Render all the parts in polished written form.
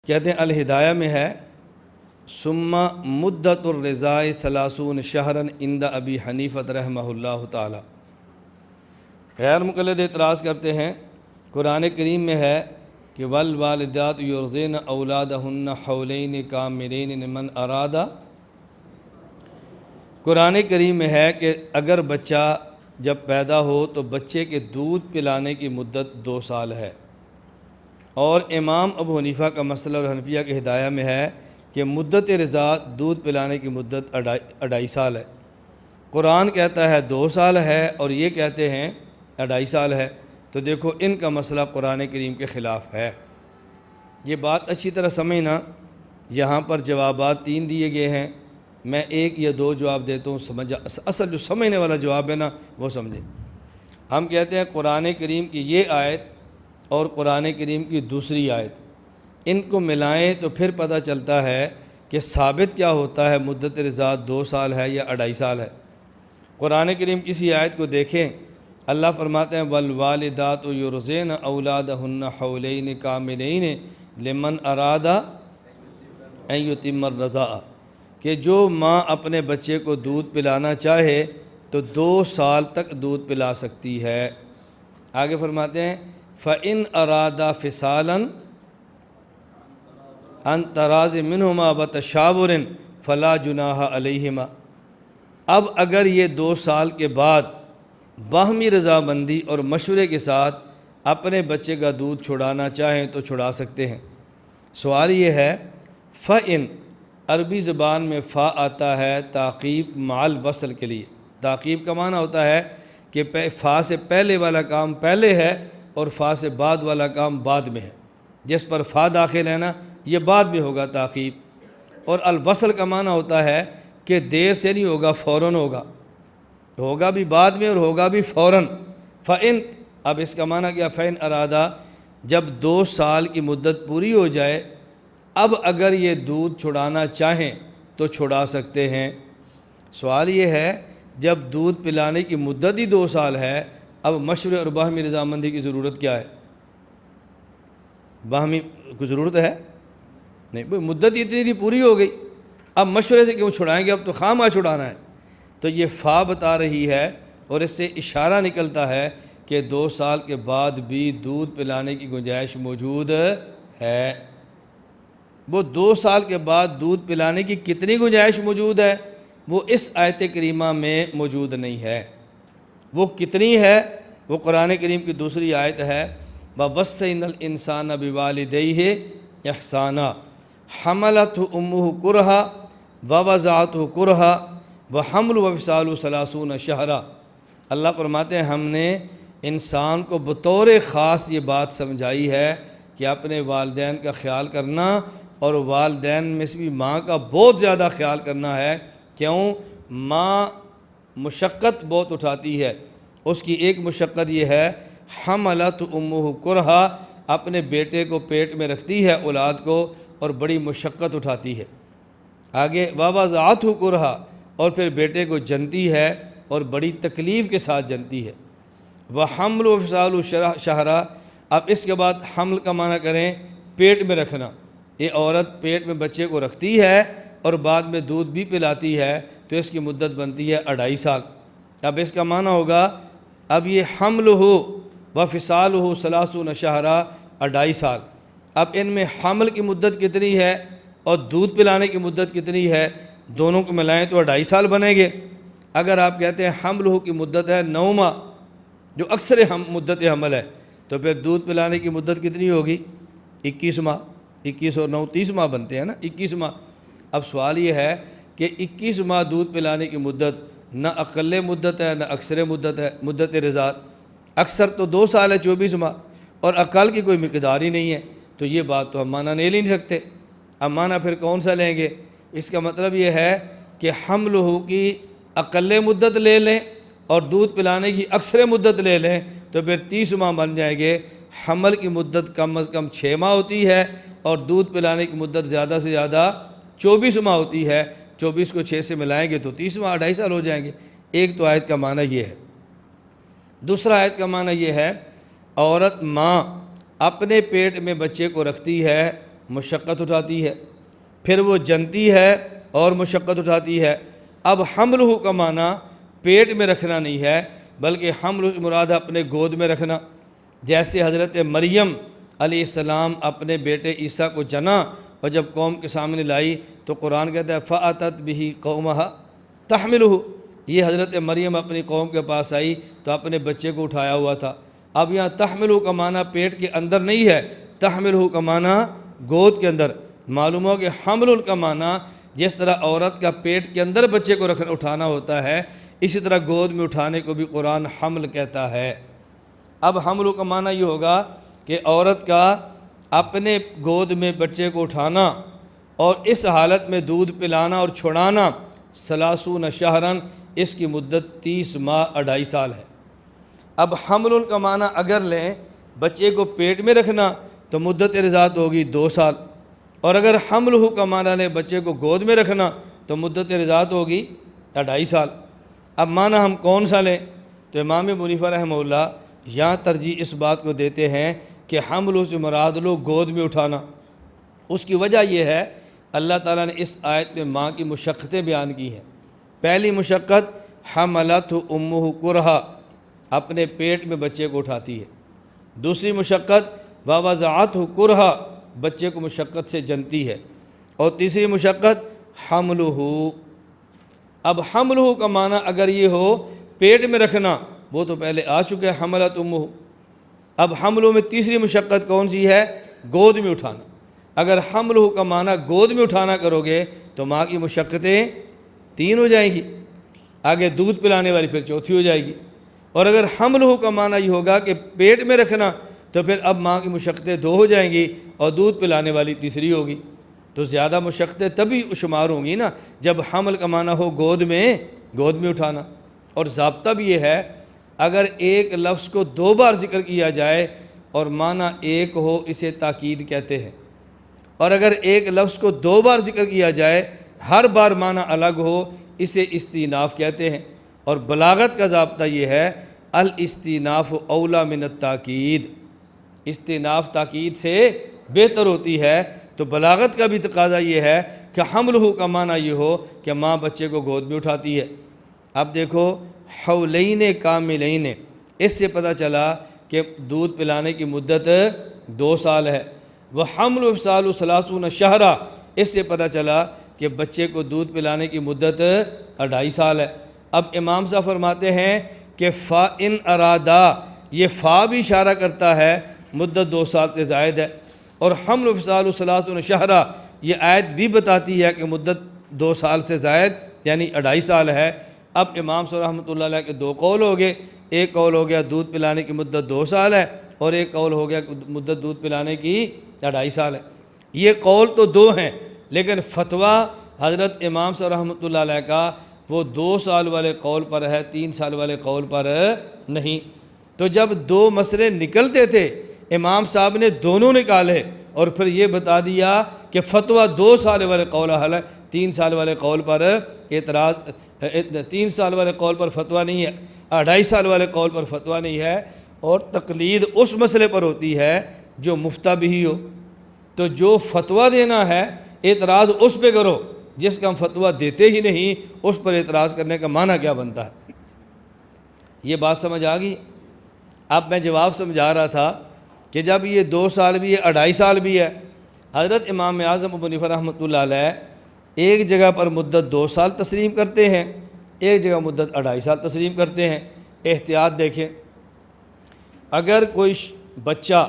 کہتے ہیں الہدایہ میں ہے ثم مدت الرضاء ثلاثون شہرا عند ابی حنیفۃ رحمہ اللہ تعالی۔ غیر مقلد اعتراض کرتے ہیں قرآن کریم میں ہے کہ والوالدات یرضعن اولادہن حولین کاملین لمن اراد۔ قرآن کریم میں ہے کہ اگر بچہ جب پیدا ہو تو بچے کے دودھ پلانے کی مدت 2 سال ہے، اور امام ابو حنیفہ کا مسئلہ اور حنفیہ کے ہدایہ میں ہے کہ مدت رضاء دودھ پلانے کی مدت 2.5 سال ہے۔ قرآن کہتا ہے 2 سال ہے اور یہ کہتے ہیں 2.5 سال ہے، تو دیکھو ان کا مسئلہ قرآن کریم کے خلاف ہے۔ یہ بات اچھی طرح سمجھنا، یہاں پر جوابات 3 دیے گئے ہیں، میں 1 یا 2 جواب دیتا ہوں، اصل جو سمجھنے والا جواب ہے نا وہ سمجھیں۔ ہم کہتے ہیں قرآن کریم کی یہ آیت اور قرآن کریم کی دوسری آیت، ان کو ملائیں تو پھر پتہ چلتا ہے کہ ثابت کیا ہوتا ہے، مدت رضاء 2 سال ہے یا 2.5 سال ہے۔ قرآن کریم کسی آیت کو دیکھیں، اللہ فرماتے ہیں والوالدات یرضعن اولادہن حولین کاملین لمن اراد ان یتم الرضاء، کہ جو ماں اپنے بچے کو دودھ پلانا چاہے تو 2 سال تک دودھ پلا سکتی ہے۔ آگے فرماتے ہیں فَإِنْ أَرَادَا فِصَالًا عَنْ تَرَاضٍ مِّنْهُمَا وَتَشَاوُرٍ فَلَا جُنَاحَ عَلَيْهِمَا۔ اب اگر یہ 2 سال کے بعد باہمی رضامندی اور مشورے کے ساتھ اپنے بچے کا دودھ چھڑانا چاہیں تو چھڑا سکتے ہیں۔ سوال یہ ہے فَإِنْ، عربی زبان میں فا آتا ہے تعقیب مع الوصل کے لیے۔ تعقیب کا معنی ہوتا ہے کہ فا سے پہلے والا کام پہلے ہے اور فا سے بعد والا کام بعد میں ہے۔ جس پر فا داخل ہے نا یہ بعد میں ہوگا تعقیب۔ اور الوصل کا معنی ہوتا ہے کہ دیر سے نہیں ہوگا، فوراً ہوگا، ہوگا بھی بعد میں اور ہوگا بھی فوراً۔ فَإِن، اب اس کا معنی کیا، فَإِن ارادہ، جب 2 سال کی مدت پوری ہو جائے اب اگر یہ دودھ چھڑانا چاہیں تو چھڑا سکتے ہیں۔ سوال یہ ہے جب دودھ پلانے کی مدت ہی 2 سال ہے، اب مشورے اور باہمی رضامندی کی ضرورت کیا ہے؟ باہمی کو ضرورت ہے نہیں، مدت اتنی تھی پوری ہو گئی، اب مشورے سے کیوں چھڑائیں گے، اب تو خواہ چھڑانا ہے۔ تو یہ فا بتا رہی ہے اور اس سے اشارہ نکلتا ہے کہ 2 سال کے بعد بھی دودھ پلانے کی گنجائش موجود ہے۔ وہ 2 سال کے بعد دودھ پلانے کی کتنی گنجائش موجود ہے وہ اس آیت کریمہ میں موجود نہیں ہے۔ وہ کتنی ہے، وہ قرآن کریم کی دوسری آیت ہے وَوَصَّيْنَا الْإِنسَانَ بِوَالِدَيْهِ إِحْسَانًا حَمَلَتْهُ أُمُّهُ كُرْهًا وَوَضَعَتْهُ كُرْهًا وَحَمْلُهُ وَفِصَالُهُ 30 شهرًا۔ اللہ فرماتے ہیں ہم نے انسان کو بطور خاص یہ بات سمجھائی ہے کہ اپنے والدین کا خیال کرنا، اور والدین میں سے بھی ماں کا بہت زیادہ خیال کرنا ہے۔ کیوں؟ ماں مشقت بہت اٹھاتی ہے، اس کی ایک مشقت یہ ہے حملت امہ کرہا، اپنے بیٹے کو پیٹ میں رکھتی ہے اولاد کو اور بڑی مشقت اٹھاتی ہے۔ آگے ووضعتہ کرہا، اور پھر بیٹے کو جنتی ہے اور بڑی تکلیف کے ساتھ جنتی ہے۔ وحمل وفصال شہرا، اب اس کے بعد حمل کا معنی کریں پیٹ میں رکھنا، یہ عورت پیٹ میں بچے کو رکھتی ہے اور بعد میں دودھ بھی پلاتی ہے تو اس کی مدت بنتی ہے 2.5 سال۔ اب اس کا معنی ہوگا اب یہ حمل ہو وفصالہ 30 شہرا، 2.5 سال۔ اب ان میں حمل کی مدت کتنی ہے اور دودھ پلانے کی مدت کتنی ہے، دونوں کو ملائیں تو 2.5 سال بنیں گے۔ اگر آپ کہتے ہیں حمل کی مدت ہے 9 ماہ جو اکثر مدت حمل ہے، تو پھر دودھ پلانے کی مدت کتنی ہوگی، 21 ماہ۔ 21 اور 9 30 ماہ بنتے ہیں نا، 21 ماہ۔ اب سوال یہ ہے کہ 21 ماہ دودھ پلانے کی مدت نہ اقل مدت ہے نہ اکثر مدت ہے، مدت رضاء اکثر تو 2 سال ہے 24 ماہ، اور اقل کی کوئی مقدار ہی نہیں ہے، تو یہ بات تو ہم معنی نہیں لے سکتے۔ اب معنی پھر کون سا لیں گے؟ اس کا مطلب یہ ہے کہ حمل کی اقل مدت لے لیں اور دودھ پلانے کی اکثر مدت لے لیں تو پھر 30 ماہ بن جائیں گے۔ حمل کی مدت کم از کم 6 ماہ ہوتی ہے اور دودھ پلانے کی مدت زیادہ سے زیادہ 24 ماہ ہوتی ہے۔ 24 کو 6 سے ملائیں گے تو 30 ماہ، 2.5 سال ہو جائیں گے۔ ایک تو آیت کا معنی یہ ہے۔ دوسرا آیت کا معنی یہ ہے عورت ماں اپنے پیٹ میں بچے کو رکھتی ہے مشقت اٹھاتی ہے، پھر وہ جنتی ہے اور مشقت اٹھاتی ہے۔ اب حملہ کا معنی پیٹ میں رکھنا نہیں ہے، بلکہ حمل مراد اپنے گود میں رکھنا۔ جیسے حضرت مریم علیہ السلام اپنے بیٹے عیسیٰ کو جنا اور جب قوم کے سامنے لائی تو قرآن کہتا ہے فَأَتَتْ بِهِ قَوْمَهَا تَحْمِلُهُ، یہ حضرت مریم اپنی قوم کے پاس آئی تو اپنے بچے کو اٹھایا ہوا تھا۔ اب یہاں تحملہ کا معنی پیٹ کے اندر نہیں ہے، تحملہ کا معنی گود کے اندر۔ معلوم ہو کہ حمل کا معنی جس طرح عورت کا پیٹ کے اندر بچے کو اٹھانا ہوتا ہے، اسی طرح گود میں اٹھانے کو بھی قرآن حمل کہتا ہے۔ اب حمل کا معنی یہ ہوگا کہ عورت کا اپنے گود میں بچے کو اٹھانا اور اس حالت میں دودھ پلانا اور چھڑانا، 30 شہرن، اس کی مدت 30 ماہ 2.5 سال ہے۔ اب حمل کا معنی اگر لیں بچے کو پیٹ میں رکھنا تو مدت رضاعت ہوگی 2 سال، اور اگر حملہ کا معنی لیں بچے کو گود میں رکھنا تو مدت رضاعت ہوگی 2.5 سال۔ اب معنی ہم کون سا لیں؟ تو امام ابو حنیفہ رحمہ اللہ یہاں ترجیح اس بات کو دیتے ہیں کہ حمل سے مراد لو گود میں اٹھانا۔ اس کی وجہ یہ ہے اللہ تعالیٰ نے اس آیت میں ماں کی مشقتیں بیان کی ہیں۔ پہلی مشقت حملتہ امہ کرہا، اپنے پیٹ میں بچے کو اٹھاتی ہے۔ دوسری مشقت ووضعتہ کرہا، بچے کو مشقت سے جنتی ہے۔ اور تیسری مشقت حملہ۔ اب حملہ کا معنی اگر یہ ہو پیٹ میں رکھنا، وہ تو پہلے آ چکے ہے حملت امہ۔ اب حملہ میں تیسری مشقت کون سی ہے؟ گود میں اٹھانا۔ اگر حملہ کا معنی گود میں اٹھانا کرو گے تو ماں کی مشقتیں 3 ہو جائیں گی، آگے دودھ پلانے والی پھر 4تھی ہو جائے گی۔ اور اگر حملہ کا معنی یہ ہوگا کہ پیٹ میں رکھنا تو پھر اب ماں کی مشقتیں 2 ہو جائیں گی اور دودھ پلانے والی تیسری ہوگی۔ تو زیادہ مشقتیں تبھی شمار ہوں گی نا جب حمل کا معنی ہو گود میں اٹھانا۔ اور ضابطہ بھی یہ ہے اگر ایک لفظ کو 2 بار ذکر کیا جائے اور معنی ایک ہو اسے تاکید کہتے ہیں، اور اگر ایک لفظ کو 2 بار ذکر کیا جائے ہر بار معنی الگ ہو اسے استئناف کہتے ہیں۔ اور بلاغت کا ضابطہ یہ ہے الاستئناف اولی من التاکید، استئناف تاکید سے بہتر ہوتی ہے۔ تو بلاغت کا بھی تقاضا یہ ہے کہ حملہ کا معنی یہ ہو کہ ماں بچے کو گود میں اٹھاتی ہے۔ اب دیکھو حولین کاملین، اس سے پتہ چلا کہ دودھ پلانے کی مدت 2 سال ہے۔ وحمل وفصال 30 شہرا، اس سے پتہ چلا کہ بچے کو دودھ پلانے کی مدت 2.5 سال ہے۔ اب امام صاحب فرماتے ہیں کہ فا ان ارادہ، یہ فا بھی اشارہ کرتا ہے مدت 2 سال سے زائد ہے، اور حمل وفصال 30 شہرا یہ آیت بھی بتاتی ہے کہ مدت 2 سال سے زائد یعنی 2.5 سال ہے۔ اب امام صاحب رحمۃ اللہ علیہ کے 2 قول ہو گئے، ایک قول ہو گیا دودھ پلانے کی مدت 2 سال ہے، اور ایک قول ہو گیا مدت دودھ پلانے کی 2.5 سال ہے۔ یہ قول تو 2 ہیں، لیکن فتویٰ حضرت امام صاحب رحمۃ اللہ علیہ کا وہ 2 سال والے قول پر ہے، 3 سال والے قول پر نہیں۔ تو جب 2 مسئلے نکلتے تھے امام صاحب نے دونوں نکالے اور پھر یہ بتا دیا کہ فتویٰ 2 سال والے قول حل ہے، 3 سال والے قول پر اعتراض، 3 سال والے قول پر فتویٰ نہیں ہے، 2.5 سال والے قول پر فتویٰ نہیں ہے۔ اور تقلید اس مسئلے پر ہوتی ہے جو مفتیٰ بھی ہو، تو جو فتویٰ دینا ہے اعتراض اس پہ کرو، جس کا ہم فتویٰ دیتے ہی نہیں اس پر اعتراض کرنے کا معنی کیا بنتا ہے؟ یہ بات سمجھ آ گئی؟ اب میں جواب سمجھا رہا تھا کہ جب یہ 2 سال بھی ہے 2.5 سال بھی ہے، حضرت امام اعظم ابو حنیفہ رحمۃ اللہ علیہ ایک جگہ پر مدت 2 سال تسلیم کرتے ہیں، ایک جگہ مدت 2.5 سال تسلیم کرتے ہیں۔ احتیاط دیکھیں، اگر کوئی بچہ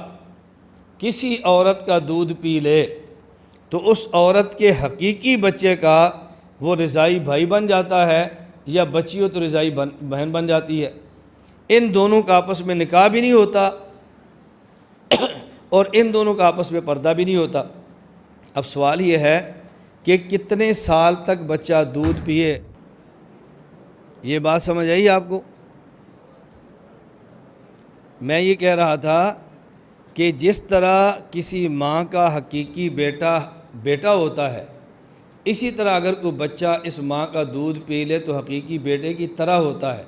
کسی عورت کا دودھ پی لے تو اس عورت کے حقیقی بچے کا وہ رضائی بھائی بن جاتا ہے، یا بچی ہو تو رضائی بہن بن جاتی ہے۔ ان دونوں کا آپس میں نکاح بھی نہیں ہوتا اور ان دونوں کا آپس میں پردہ بھی نہیں ہوتا۔ اب سوال یہ ہے کہ کتنے سال تک بچہ دودھ پیے؟ یہ بات سمجھ آئی آپ کو؟ میں یہ کہہ رہا تھا کہ جس طرح کسی ماں کا حقیقی بیٹا ہوتا ہے، اسی طرح اگر کوئی بچہ اس ماں کا دودھ پی لے تو حقیقی بیٹے کی طرح ہوتا ہے۔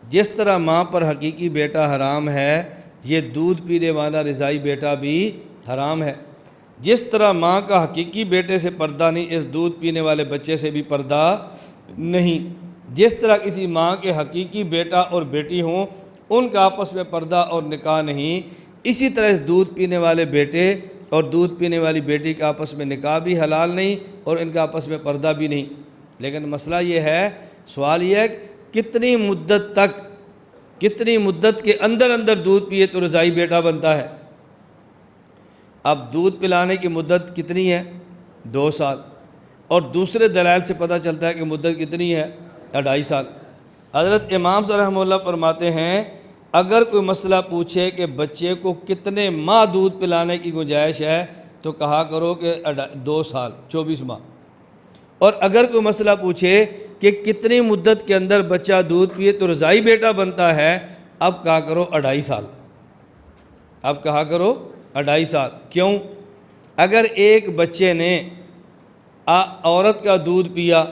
جس طرح ماں پر حقیقی بیٹا حرام ہے، یہ دودھ پینے والا رضائی بیٹا بھی حرام ہے۔ جس طرح ماں کا حقیقی بیٹے سے پردہ نہیں، اس دودھ پینے والے بچے سے بھی پردہ نہیں۔ جس طرح کسی ماں کے حقیقی بیٹا اور بیٹی ہوں ان کا آپس میں پردہ اور نکاح نہیں، اسی طرح اس دودھ پینے والے بیٹے اور دودھ پینے والی بیٹی کا آپس میں نکاح بھی حلال نہیں اور ان کا آپس میں پردہ بھی نہیں۔ لیکن مسئلہ یہ ہے، سوال یہ ہے کتنی مدت کے اندر دودھ پیے تو رضائی بیٹا بنتا ہے؟ اب دودھ پلانے کی مدت کتنی ہے؟ 2 سال، اور دوسرے دلائل سے پتہ چلتا ہے کہ مدت کتنی ہے؟ 2.5 سال۔ حضرت امام صاحب رحمہ اللہ فرماتے ہیں اگر کوئی مسئلہ پوچھے کہ بچے کو کتنے ماہ دودھ پلانے کی گنجائش ہے تو کہا کرو کہ 2 سال 24 ماہ، اور اگر کوئی مسئلہ پوچھے کہ کتنی مدت کے اندر بچہ دودھ پیے تو رضائی بیٹا بنتا ہے، اب کہا کرو 2.5 سال، اب کہا کرو 2.5 سال۔ کیوں؟ اگر ایک بچے نے عورت کا دودھ پیا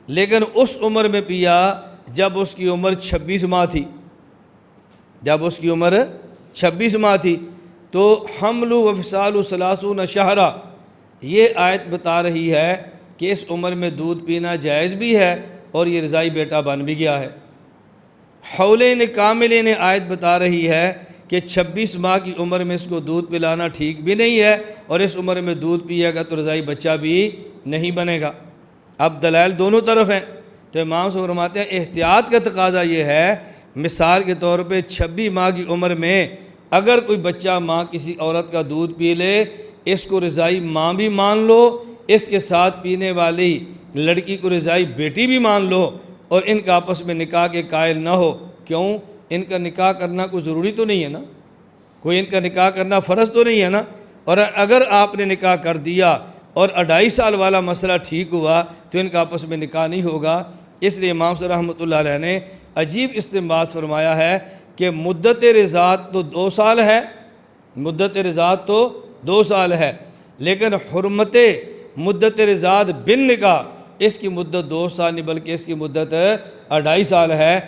لیکن اس عمر میں پیا جب اس کی عمر 26 ماہ تھی، جب اس کی عمر 26 ماہ تھی، تو حمل و فصال 30 شہرا، یہ آیت بتا رہی ہے کہ اس عمر میں دودھ پینا جائز بھی ہے اور یہ رضائی بیٹا بن بھی گیا ہے۔ حولین کاملین آیت بتا رہی ہے کہ 26 ماہ کی عمر میں اس کو دودھ پلانا ٹھیک بھی نہیں ہے اور اس عمر میں دودھ پیے گا تو رضائی بچہ بھی نہیں بنے گا۔ اب دلائل دونوں طرف ہیں، تو امام صاحب فرماتے ہیں احتیاط کا تقاضا یہ ہے، مثال کے طور پہ 26 ماہ کی عمر میں اگر کوئی بچہ ماں کسی عورت کا دودھ پی لے، اس کو رضائی ماں بھی مان لو، اس کے ساتھ پینے والی لڑکی کو رضائی بیٹی بھی مان لو، اور ان کا آپس میں نکاح کے قائل نہ ہو۔ کیوں؟ ان کا نکاح کرنا کوئی ضروری تو نہیں ہے نا، کوئی ان کا نکاح کرنا فرض تو نہیں ہے نا، اور اگر آپ نے نکاح کر دیا اور 2.5 سال والا مسئلہ ٹھیک ہوا تو ان کا آپس میں نکاح نہیں ہوگا۔ اس لیے امام صاحب رحمۃ اللہ علیہ نے عجیب استنباط فرمایا ہے کہ مدت رضاعت تو 2 سال ہے، مدت رضاعت تو 2 سال ہے، لیکن حرمت مدت رضاعت بن نکاح اس کی مدت 2 سال نہیں بلکہ اس کی مدت 2.5 سال ہے۔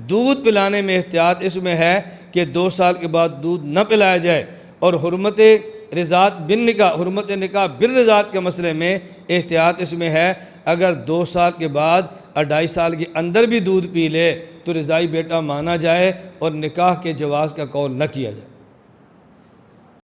دودھ پلانے میں احتیاط اس میں ہے کہ 2 سال کے بعد دودھ نہ پلایا جائے، اور حرمت رضاعت بن نکاح، حرمت نکاح بن رضاعت کے مسئلے میں احتیاط اس میں ہے اگر 2 سال کے بعد 2.5 سال کے اندر بھی دودھ پی لے تو رضائی بیٹا مانا جائے اور نکاح کے جواز کا قول نہ کیا جائے۔